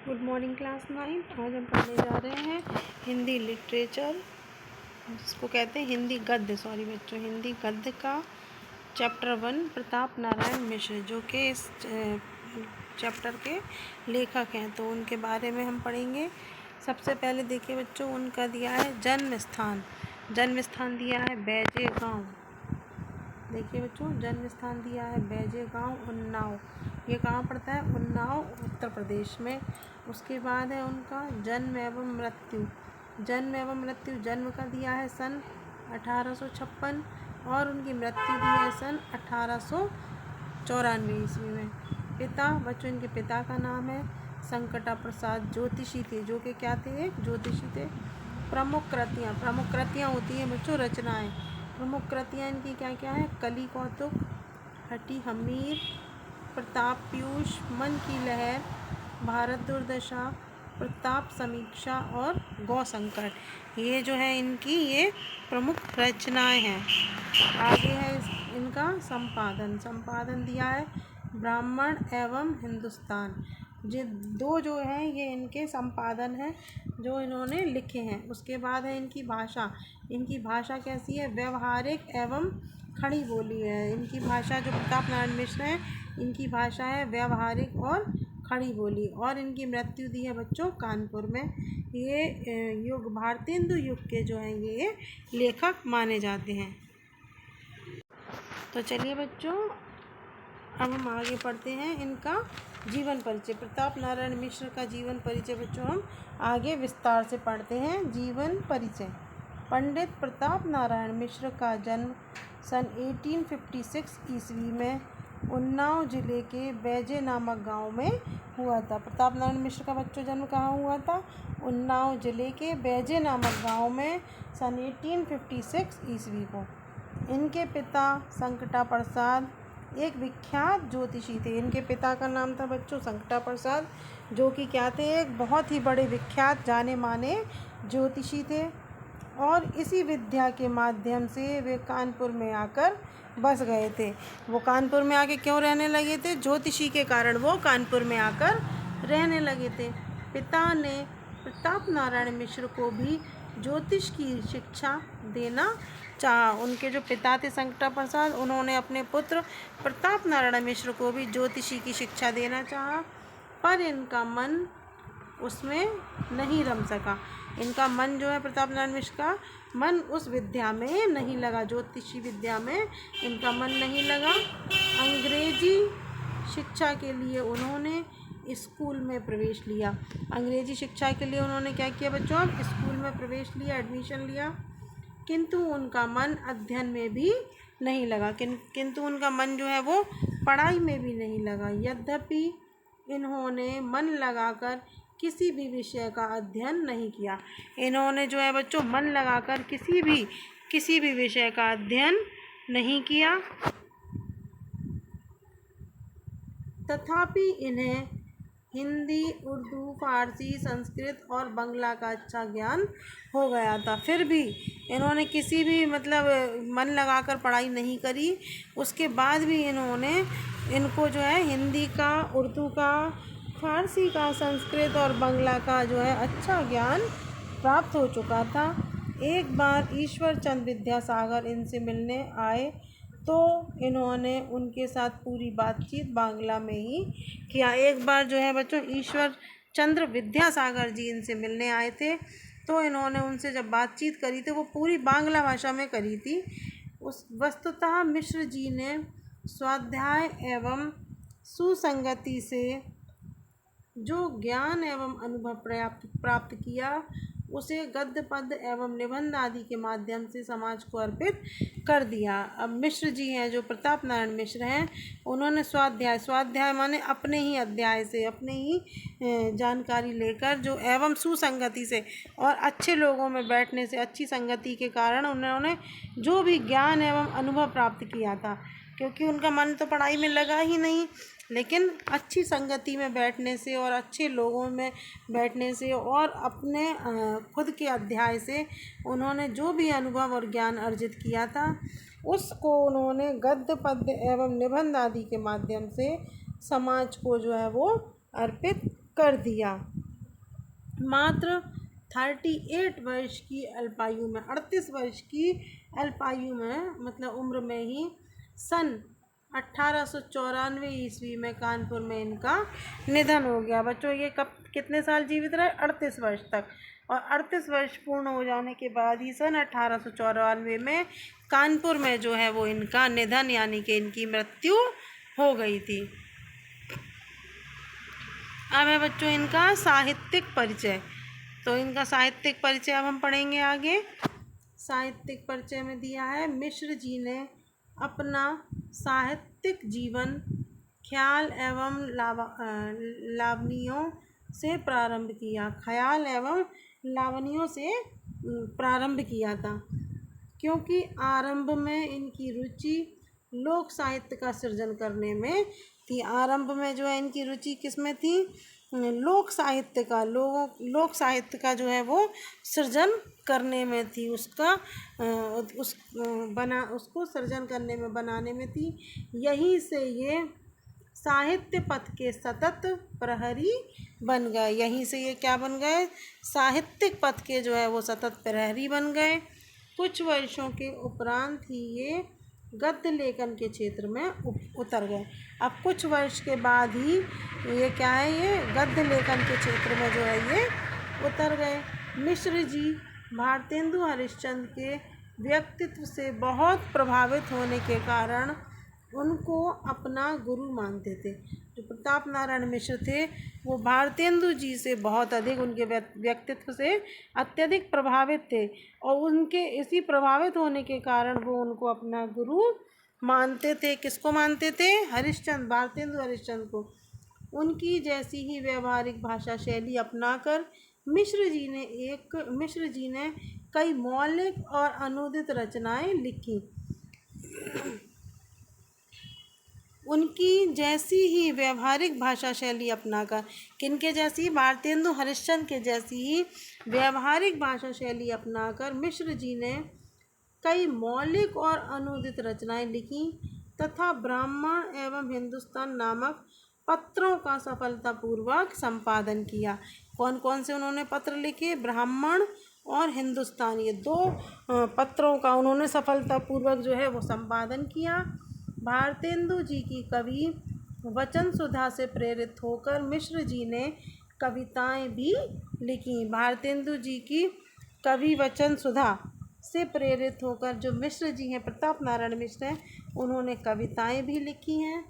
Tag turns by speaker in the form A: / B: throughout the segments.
A: Good morning class 9। आज हम पढ़ने जा रहे हैं हिंदी लिटरेचर, इसको कहते हैं हिंदी गद्य। सॉरी बच्चों, हिंदी गद्य का चैप्टर 1 प्रताप नारायण मिश्र, जो कि इस चैप्टर के लेखक हैं, तो उनके बारे में हम पढ़ेंगे। सबसे पहले देखिए बच्चों, उनका दिया है जन्म स्थान दिया है बैजे गाँव। देखिए बच्चों, जन्म स्थान दिया है बैजे गाँव, उन्नाव। ये कहाँ पड़ता है? उन्नाव, उत्तर प्रदेश में। उसके बाद है उनका जन्म एवं मृत्यु। जन्म का दिया है सन 1856 और उनकी मृत्यु दी है सन 1894 ईस्वी में। पिता बच्चों, इनके पिता का नाम है संकटा प्रसाद, ज्योतिषी थे, जो कि क्या थे? एक ज्योतिषी थे। प्रमुख कृतियाँ होती हैं बच्चों, रचनाएं। प्रमुख कृतियाँ इनकी क्या क्या है? कली कौतुक, हठी हमीर, प्रताप पीयूष, मन की लहर, भारत दुर्दशा, प्रताप समीक्षा और गौ संकट। ये जो है इनकी ये प्रमुख रचनाएं हैं। आगे है इनका संपादन दिया है ब्राह्मण एवं हिंदुस्तान। ये दो जो हैं ये इनके संपादन हैं जो इन्होंने लिखे हैं। उसके बाद है इनकी भाषा कैसी है? व्यवहारिक एवं खड़ी बोली है। इनकी भाषा जो प्रताप नारायण मिश्र हैं, इनकी भाषा है व्यवहारिक और खड़ी बोली। और इनकी मृत्यु दी है बच्चों कानपुर में। ये भारतेंदु युग के जो हैं ये लेखक माने जाते हैं। तो चलिए बच्चों, अब हम आगे पढ़ते हैं इनका जीवन परिचय। प्रताप नारायण मिश्र का जीवन परिचय बच्चों हम आगे विस्तार से पढ़ते हैं। जीवन परिचय। पंडित प्रताप नारायण मिश्र का जन्म सन 1856 ईस्वी में उन्नाव जिले के बैजे नामक गांव में हुआ था। प्रताप नारायण मिश्र का बच्चों जन्म कहाँ हुआ था? उन्नाव जिले के बैजे नामक गांव में सन 1856 ईस्वी को। इनके पिता संकटा प्रसाद एक विख्यात ज्योतिषी थे। इनके पिता का नाम था बच्चों संकटा प्रसाद, जो कि क्या थे? एक बहुत ही बड़े विख्यात जाने माने ज्योतिषी थे। और इसी विद्या के माध्यम से वे कानपुर में आकर बस गए थे। वो कानपुर में आके क्यों रहने लगे थे? ज्योतिषी के कारण वो कानपुर में आकर रहने लगे थे। पिता ने प्रताप नारायण मिश्र को भी ज्योतिष की शिक्षा देना चाहा। उनके जो पिता थे संकटा प्रसाद, उन्होंने अपने पुत्र प्रताप नारायण मिश्र को भी ज्योतिषी की शिक्षा देना चाहा, पर इनका मन उसमें नहीं रम सका। इनका मन जो है प्रताप नारायण मिश्र का मन उस विद्या में नहीं लगा, ज्योतिषी विद्या में इनका मन नहीं लगा। अंग्रेजी शिक्षा के लिए उन्होंने स्कूल में प्रवेश लिया। अंग्रेजी शिक्षा के लिए उन्होंने क्या किया बच्चों? अब स्कूल में प्रवेश लिया, एडमिशन लिया, किंतु उनका मन अध्ययन में भी नहीं लगा। किंतु उनका मन जो है वो पढ़ाई में भी नहीं लगा। यद्यपि इन्होंने मन लगाकर किसी भी विषय का अध्ययन नहीं किया। इन्होंने जो है बच्चों मन लगाकर किसी भी विषय का अध्ययन नहीं किया। तथापि इन्हें हिंदी, उर्दू, फारसी, संस्कृत और बांग्ला का अच्छा ज्ञान हो गया था। फिर भी इन्होंने किसी भी मन लगाकर पढ़ाई नहीं करी। उसके बाद भी इनको जो है हिंदी का, उर्दू का, फारसी का, संस्कृत और बांग्ला का जो है अच्छा ज्ञान प्राप्त हो चुका था। एक बार ईश्वर चंद्र विद्यासागर इनसे मिलने आए तो इन्होंने उनके साथ पूरी बातचीत बांग्ला में ही किया। एक बार जो है बच्चों ईश्वर चंद्र विद्यासागर जी इनसे मिलने आए थे, तो इन्होंने उनसे जब बातचीत करी थी वो पूरी बांग्ला भाषा में करी थी। वस्तुतः मिश्र जी ने स्वाध्याय एवं सुसंगति से जो ज्ञान एवं अनुभव प्राप्त किया, उसे गद्य पद्य एवं निबंध आदि के माध्यम से समाज को अर्पित कर दिया। अब मिश्र जी हैं जो प्रताप नारायण मिश्र हैं, उन्होंने स्वाध्याय माने अपने ही अध्याय से, अपने ही जानकारी लेकर जो एवं सुसंगति से और अच्छे लोगों में बैठने से, अच्छी संगति के कारण उन्होंने जो भी ज्ञान एवं अनुभव प्राप्त किया था, क्योंकि उनका मन तो पढ़ाई में लगा ही नहीं, लेकिन अच्छी संगति में बैठने से और अच्छे लोगों में बैठने से और अपने खुद के अध्याय से उन्होंने जो भी अनुभव और ज्ञान अर्जित किया था, उसको उन्होंने गद्य पद्य एवं निबंध आदि के माध्यम से समाज को जो है वो अर्पित कर दिया। मात्र 38 वर्ष की अल्पायु में, 38 वर्ष की अल्पायु में मतलब उम्र में ही सन 1894 ईस्वी में कानपुर में इनका निधन हो गया। बच्चों ये कब कितने साल जीवित रहे? 38 वर्ष तक। और 38 वर्ष पूर्ण हो जाने के बाद ही सन 1894 में कानपुर में जो है वो इनका निधन यानी कि इनकी मृत्यु हो गई थी। अब है बच्चों इनका साहित्यिक परिचय। तो इनका साहित्यिक परिचय अब हम पढ़ेंगे आगे। साहित्यिक परिचय में दिया है, मिश्र जी ने अपना साहित्यिक जीवन ख्याल एवं लावनियों से प्रारंभ किया। ख्याल एवं लावनियों से प्रारंभ किया था, क्योंकि आरंभ में इनकी रुचि लोक साहित्य का सृजन करने में थी। आरंभ में जो है इनकी रुचि किस में थी? लोक साहित्य का, लोक साहित्य का जो है वो सृजन करने में थी। उसको सृजन करने में, बनाने में थी। यहीं से ये साहित्य पथ के सतत प्रहरी बन गए। यहीं से ये क्या बन गए? साहित्यिक पथ के जो है वो सतत प्रहरी बन गए। कुछ वर्षों के उपरांत ही ये गद्य लेखन के क्षेत्र में उतर गए। अब कुछ वर्ष के बाद ही ये क्या है, ये गद्य लेखन के क्षेत्र में जो है ये उतर गए। मिश्र जी भारतेंदु हरिश्चंद्र के व्यक्तित्व से बहुत प्रभावित होने के कारण उनको अपना गुरु मानते थे। जो प्रताप नारायण मिश्र थे वो भारतेंदु जी से बहुत अधिक, उनके व्यक्तित्व से अत्यधिक प्रभावित थे और उनके इसी प्रभावित होने के कारण वो उनको अपना गुरु मानते थे। किसको मानते थे? हरिश्चंद्र, भारतेंदु हरिश्चंद्र को। उनकी जैसी ही व्यवहारिक भाषा शैली अपनाकर मिश्र जी ने कई मौलिक और अनुदित रचनाएं लिखी। उनकी जैसी ही व्यवहारिक भाषा शैली अपनाकर, किनके जैसी? भारतेंदु हरिश्चंद्र के जैसी ही व्यवहारिक भाषा शैली अपनाकर मिश्र जी ने कई मौलिक और अनुदित रचनाएं लिखी तथा ब्राह्मण एवं हिंदुस्तान नामक पत्रों का सफलतापूर्वक संपादन किया। कौन कौन से उन्होंने पत्र लिखे? ब्राह्मण और हिंदुस्तान, ये 2 पत्रों का उन्होंने सफलतापूर्वक जो है वो संपादन किया। भारतेंदु जी की कवि वचन सुधा से प्रेरित होकर मिश्र जी ने कविताएं भी लिखी। भारतेंदु जी की कवि वचन सुधा से प्रेरित होकर जो मिश्र जी हैं, प्रताप नारायण मिश्र हैं, उन्होंने कविताएं भी लिखी हैं।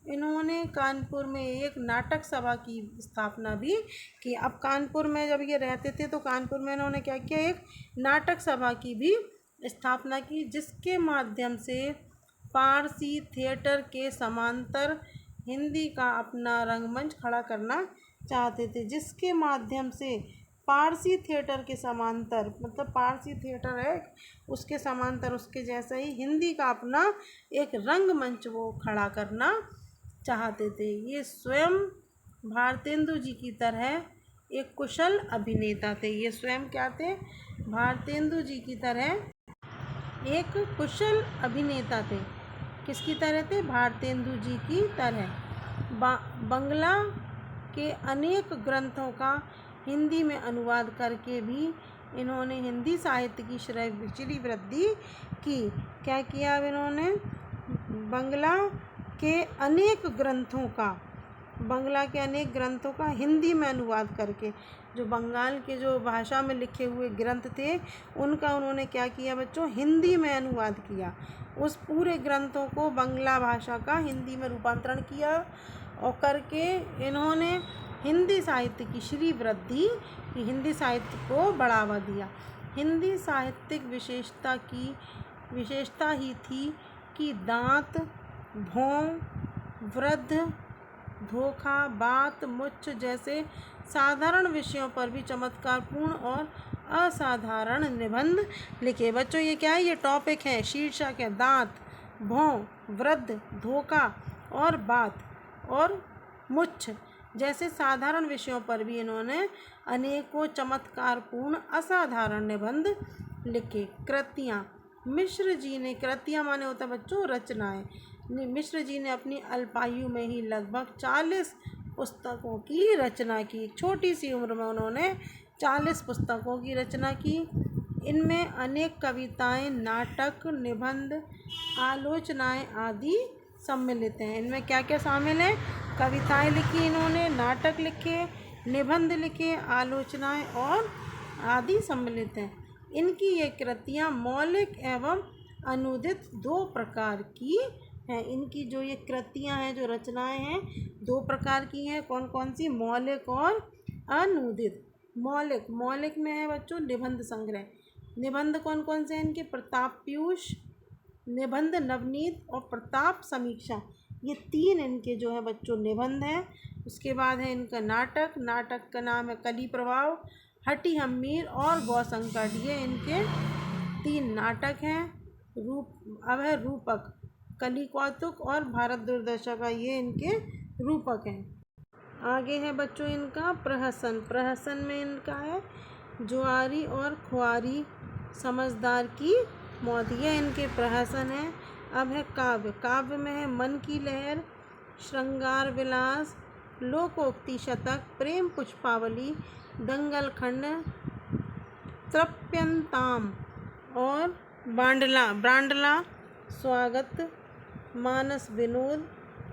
A: इन्होंने कानपुर में एक नाटक सभा की स्थापना भी की। अब कानपुर में जब ये रहते थे तो कानपुर में इन्होंने क्या किया? एक नाटक सभा की भी स्थापना की, जिसके माध्यम से पारसी थिएटर के समांतर हिंदी का अपना रंगमंच खड़ा करना चाहते थे। जिसके माध्यम से पारसी थिएटर के समांतर, मतलब पारसी थिएटर है उसके समांतर, उसके जैसा ही हिंदी का अपना एक रंगमंच वो खड़ा करना चाहते थे। ये स्वयं भारतेंदु जी की तरह एक कुशल अभिनेता थे। ये स्वयं क्या थे? भारतेंदु जी की तरह एक कुशल अभिनेता थे। किसकी तरह थे? भारतेंदु जी की तरह। बंगला के अनेक ग्रंथों का हिंदी में अनुवाद करके भी इन्होंने हिंदी साहित्य की श्री वृद्धि की। क्या किया अब इन्होंने? बंगला के अनेक ग्रंथों का हिंदी में अनुवाद करके, जो बंगाल के जो भाषा में लिखे हुए ग्रंथ थे उनका उन्होंने क्या किया बच्चों? हिंदी में अनुवाद किया। उस पूरे ग्रंथों को बंगला भाषा का हिंदी में रूपांतरण किया और करके इन्होंने हिंदी साहित्य की श्री वृद्धि, हिंदी साहित्य को बढ़ावा दिया। हिंदी साहित्यिक विशेषता ही थी कि दांत, भौं, वृद्ध, धोखा, बात, मुच्छ जैसे साधारण विषयों पर भी चमत्कारपूर्ण और असाधारण निबंध लिखे। बच्चों ये क्या है? ये टॉपिक है, शीर्षक है, दांत, भौं, वृद्ध, धोखा और बात और मुच्छ जैसे साधारण विषयों पर भी इन्होंने अनेकों चमत्कारपूर्ण असाधारण निबंध लिखे। कृतियाँ मिश्र जी ने, कृतियाँ माने होता है बच्चों रचनाएं। मिश्र जी ने अपनी अल्पायु में ही लगभग 40 पुस्तकों की रचना की। छोटी सी उम्र में उन्होंने 40 पुस्तकों की रचना की। इनमें अनेक कविताएं, नाटक, निबंध, आलोचनाएं आदि सम्मिलित हैं। इनमें क्या क्या शामिल है? कविताएं लिखी इन्होंने, नाटक लिखे, निबंध लिखे, आलोचनाएं और आदि सम्मिलित हैं। इनकी ये कृतियाँ मौलिक एवं अनुदित दो प्रकार की हैं। इनकी जो ये कृतियाँ हैं, जो रचनाएं हैं, दो प्रकार की हैं। कौन कौन सी? मौलिक और अनुदित। मौलिक में है बच्चों निबंध संग्रह। निबंध कौन कौन से हैं इनके? प्रताप पीयूष, निबंध नवनीत और प्रताप समीक्षा। ये 3 इनके जो है बच्चों निबंध हैं। उसके बाद है इनका नाटक। नाटक का नाम है कली प्रभाव, हटी हम्मीर और गौसंकट। ये इनके 3 नाटक हैं। अब है रूपक, कली कौतुक और भारत दुर्दशा का, ये इनके रूपक हैं। आगे है बच्चों इनका प्रहसन। प्रहसन में इनका है जुआरी और खुआरी, समझदार की मौत। ये इनके प्रहसन है। अब है काव्य। काव्य में है मन की लहर, श्रृंगार विलास, लोकोक्ति शतक, प्रेम पुष्पावली, दंगल खंड, तृप्यंताम और ब्रांडला, स्वागत, मानस विनोद,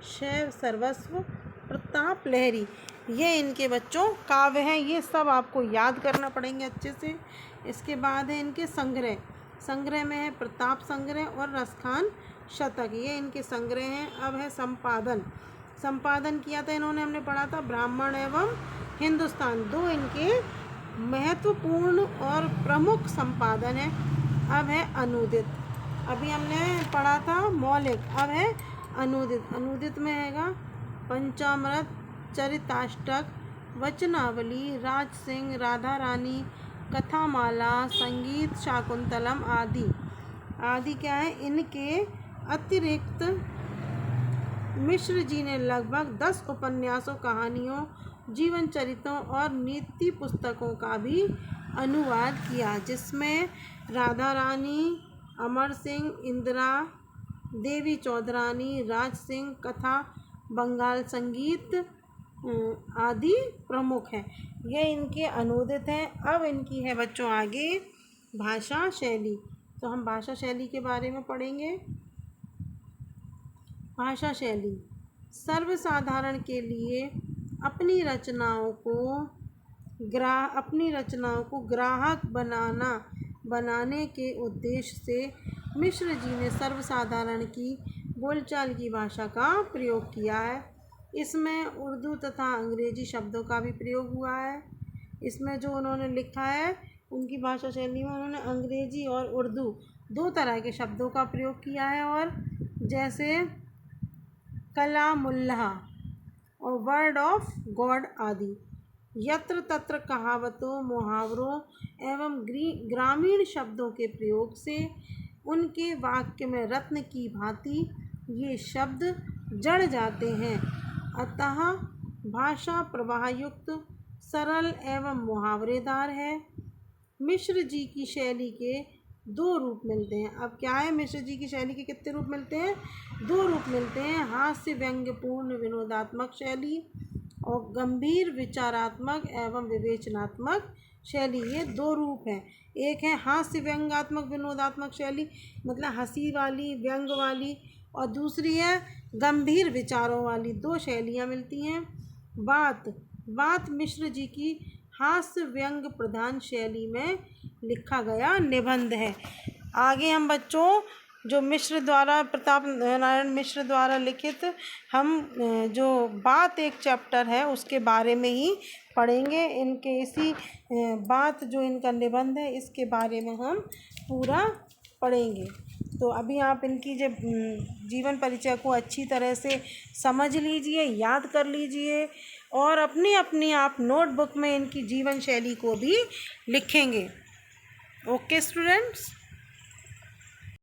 A: शैव सर्वस्व, प्रताप लहरी। ये इनके बच्चों काव्य हैं। ये सब आपको याद करना पड़ेंगे अच्छे से। इसके बाद है इनके संग्रह। संग्रह में है प्रताप संग्रह और रसखान शतक। ये इनके संग्रह हैं। अब है संपादन। संपादन किया था इन्होंने, हमने पढ़ा था ब्राह्मण एवं हिंदुस्तान। 2 इनके महत्वपूर्ण और प्रमुख संपादन है। अब है अनुदित। अभी हमने पढ़ा था मौलिक, अब है अनुदित। अनुदित में हैगा पंचामृत, चरिताष्टक, वचनावली, राज सिंह, राधा रानी, कथामाला, संगीत शाकुंतलम आदि क्या है? इनके अतिरिक्त मिश्र जी ने लगभग 10 उपन्यासों, कहानियों, जीवन चरित्रों और नीति पुस्तकों का भी अनुवाद किया, जिसमें राधा रानी, अमर सिंह, इंदिरा देवी चौधरानी, राज सिंह, कथा, बंगाल संगीत आदि प्रमुख हैं। ये इनके अनुदित हैं। अब इनकी है बच्चों आगे भाषा शैली। तो हम भाषा शैली के बारे में पढ़ेंगे। भाषा शैली सर्वसाधारण के लिए अपनी रचनाओं को ग्राहक बनाने के उद्देश्य से मिश्र जी ने सर्वसाधारण की बोलचाल की भाषा का प्रयोग किया है। इसमें उर्दू तथा अंग्रेजी शब्दों का भी प्रयोग हुआ है। इसमें जो उन्होंने लिखा है उनकी भाषा शैली में, उन्होंने अंग्रेजी और उर्दू 2 तरह के शब्दों का प्रयोग किया है। और जैसे कलामुल्लाह और वर्ड ऑफ गॉड आदि। यत्र तत्र कहावतों, मुहावरों एवं ग्रामीण शब्दों के प्रयोग से उनके वाक्य में रत्न की भांति ये शब्द जड़ जाते हैं। अतः भाषा प्रवाहयुक्त, सरल एवं मुहावरेदार है। मिश्र जी की शैली के 2 रूप मिलते हैं। अब क्या है? मिश्र जी की शैली के कितने रूप मिलते हैं? 2 रूप मिलते हैं। हास्य व्यंग्यपूर्ण विनोदात्मक शैली और गंभीर विचारात्मक एवं विवेचनात्मक शैली। ये 2 रूप हैं। एक है हास्य व्यंग्यात्मक विनोदात्मक शैली, मतलब हंसी वाली, व्यंग वाली, और दूसरी है गंभीर विचारों वाली। 2 शैलियाँ मिलती हैं। बात मिश्र जी की हास्य व्यंग प्रधान शैली में लिखा गया निबंध है। आगे हम बच्चों जो प्रताप नारायण मिश्र द्वारा लिखित हम जो बात एक चैप्टर है उसके बारे में ही पढ़ेंगे। इनके इसी बात जो इनका निबंध है इसके बारे में हम पूरा पढ़ेंगे। तो अभी आप इनकी जब जीवन परिचय को अच्छी तरह से समझ लीजिए, याद कर लीजिए और अपनी आप नोटबुक में इनकी जीवन शैली को भी लिखेंगे। Okay students.